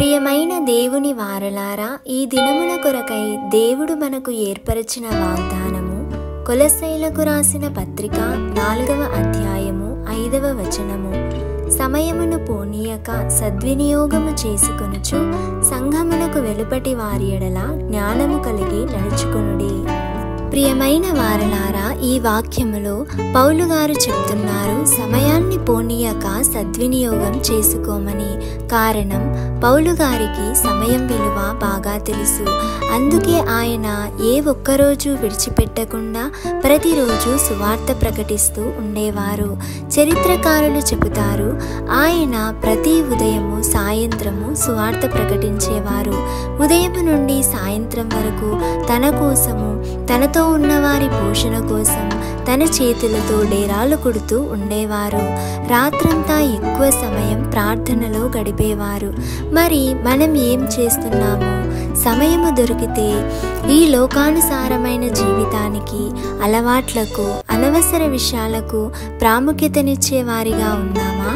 ప్రియమైన దేవుని వారలారా, ఈ దినమున కొరకై దేవుడు మనకు ఏర్పరిచిన వాగ్దానము కొలస్సీలకు రాసిన పత్రిక 4వ అధ్యాయము 5వ వచనము. సమయమును పోనీయక సద్వినియోగము చేసుకొనుచు సంఘమునకు వెలుపటి వారి ఎడల జ్ఞానము కలిగి నడుచుకొనుడి. ప్రియమైన వారలారా, ఈ వాక్యములో పౌలు గారు చెప్తున్నారు సమయాన్ని పోనీయక సద్వినియోగం చేసుకోమని. కారణం, పౌలు గారికి సమయం విలువ బాగా తెలుసు. అందుకే ఆయన ఏ ఒక్కరోజు విడిచిపెట్టకుండా ప్రతిరోజు సువార్త ప్రకటిస్తూ ఉండేవారు. చరిత్రకారులు చెబుతారు, ఆయన ప్రతి ఉదయము సాయంత్రము సువార్త ప్రకటించేవారు. ఉదయం నుండి సాయంత్రం వరకు తన కోసము, తనతో ఉన్నవారి పోషణ కోసం తన చేతులతో డేరాలు కొడుతూ ఉండేవారు. రాత్రంతా ఎక్కువ సమయం ప్రార్థనలో గడిపేవారు. మరి మనం ఏం చేస్తున్నాము? సమయము దొరికితే ఈ లోకానుసారమైన జీవితానికి, అలవాట్లకు, అనవసర విషయాలకు ప్రాముఖ్యతనిచ్చే వారిగా ఉన్నామా?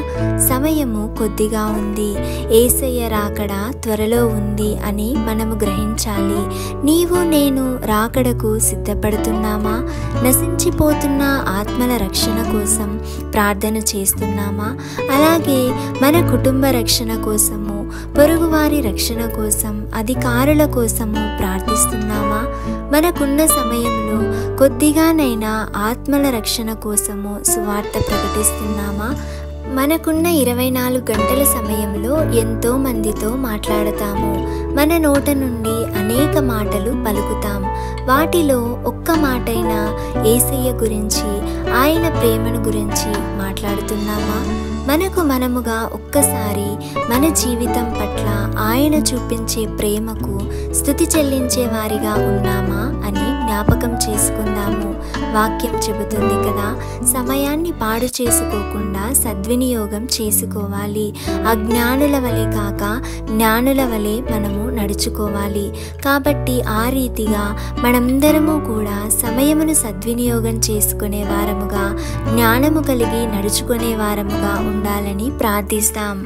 సమయము కొద్దిగా ఉంది, యేసయ్య రాకడ త్వరలో ఉంది అని మనము గ్రహించాలి. నీవు నేను రాకడకు సిద్ధపడుతున్నామా? నశించిపోతున్న ఆత్మల రక్షణ కోసం ప్రార్థన చేస్తున్నామా? అలాగే మన కుటుంబ రక్షణ కోసము, పొరుగువారి రక్షణ కోసం, అధికారుల కోసము ప్రార్థిస్తున్నామా? మనకున్న సమయంలో కొద్దిగానైనా ఆత్మల రక్షణ కోసము సువార్త ప్రకటిస్తున్నామా? మనకున్న 24 గంటల సమయంలో ఎంతో మందితో మాట్లాడతాము. మన నోట నుండి అనేక మాటలు పలుకుతాం. వాటిలో ఒక్క మాటైనా యేసయ్య గురించి, ఆయన ప్రేమను గురించి మాట్లాడుతున్నామా? మనకు మనముగా ఒక్కసారి మన జీవితం పట్ల ఆయన చూపించే ప్రేమకు స్తుతి చెల్లించే వారిగా ఉన్నామా అని జ్ఞాపకం చేసుకుందాము. వాక్యం చెబుతుంది కదా, సమయాన్ని పాడు చేసుకోకుండా సద్వినియోగం చేసుకోవాలి. అజ్ఞానుల వలె కాక జ్ఞానుల వలె మనము నడుచుకోవాలి. కాబట్టి ఆ రీతిగా మనందరము కూడా సమయమును సద్వినియోగం చేసుకునే వారముగా, జ్ఞానము కలిగి నడుచుకునే వారముగా ఉండాలని ప్రార్థిస్తాం.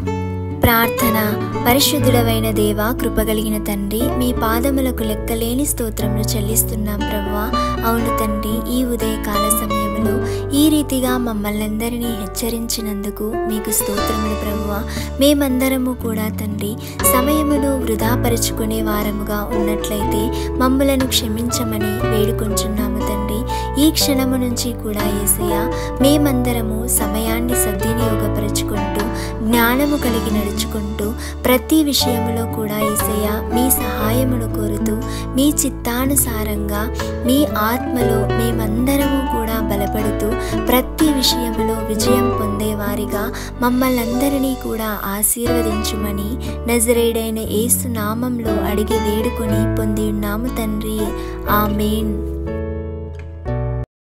ప్రార్థన. పరిశుద్ధుడవైన దేవా, కృపగలిగిన తండ్రి, మీ పాదములకు లెక్కలేని స్తోత్రములు చెల్లిస్తున్నాం ప్రభువా. అవును తండ్రి, ఈ ఉదయకాల సమయంలో ఈ రీతిగా మమ్మల్ని అందరినీ హెచ్చరించినందుకు మీకు స్తోత్రములు ప్రభువా. మేమందరము కూడా తండ్రి సమయమును వృధాపరుచుకునే వారముగా ఉన్నట్లయితే మమ్మలను క్షమించమని వేడుకొంచున్నాము తండ్రి. ఈ క్షణము నుంచి కూడా యేసయ్య, మేమందరము సమయాన్ని సద్వినియోగపరుచుకుంటూ, జ్ఞానము కలిగి నడుచుకుంటూ, ప్రతి విషయములో కూడా యేసయ్య మీ సహాయమును కోరుతూ, మీ చిత్తానుసారంగా మీ ఆత్మలో మేమందరము కూడా బలపడుతూ, ప్రతి విషయములో విజయం పొందేవారిగా మమ్మల్ని అందరినీ కూడా ఆశీర్వదించుమని నజరేయుడైన యేసు నామంలో అడిగి వేడుకొని పొంది ఉన్నాము తండ్రి. ఆమేన్.